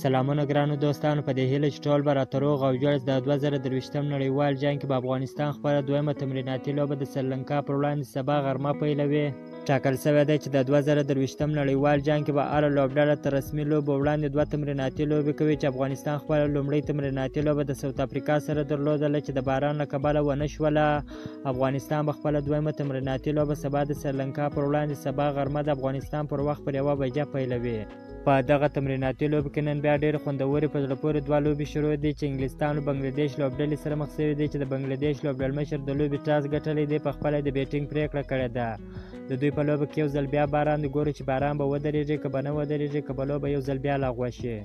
سلامونه ګرانو دوستانو، په دې هیله چې ټول به راته روغ او جوړ د 2023 نړیوال جنګ کې به افغانستان خپله دویمه تمریناتي لوبه د سریلانکا پر وړاندې سبا غرمه پیلوي. ټاکل شوی دی چې د 2023 نړیوال جنګ کې به هره لوبډله تر رسمي لوبو وړاندې 2 تمریناتي لوبې کوي، چې افغانستان خپله لومړۍ تمریناتي لوبه د ساوت افریقا سره درلودله چې د باران له کبله ونه شوله. افغانستان به خپله دویمه تمریناتي لوبه سبا د سریلانکا پر وړاندې سبا غرمه د افغانستان پر وخت پر 1 بجه پیلوي. په دغه تمریناتي لوبو کې نن بیا ډېرې خوندورې په زړه پورې 2 لوبې شروع دي چې انګلستان او بنګلادیش لوبډلې سره مخ شوي دي، چې د بنګلادیش لوبډلمشر د لوبې ټاس ګټلی دی، په خپله د بیټینګ پرېکړه کړې ده. د دوی په لوبه کې یو ځل بیا باران دی، ګورو چې باران به ودرېږي که به نه ودرېږي، که به لوبه یو ځل بیا لغوه شي.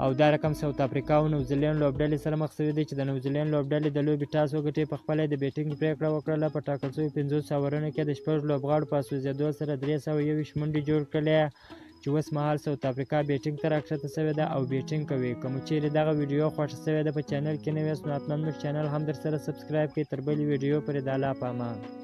او دا رقم ساوت افریقا او نیوزیلینډ لوبډلې سره مخ شوي دي چې د نیوزیلینډ لوبډلې د لوبې ټاس وګټي، په خپله د بیټینګ پرېکړه وکړله. په ټاکل شویو 50 اورونو کې د 6 لوبغاړو په سوځېدو سره 321 منډې جوړ کړلې، چې اوس مهال ساوت افریقا بیټینګ ته راکښته شوې ده او بیټینګ کوي. که مو چیرې دغه ویډیو خوښه شوې ده په چینل کې نوی یاست نو حتما موږ چینل هم در سره سبسکرایب کړئ. تر بلې ویډیو پورې د الله په امان.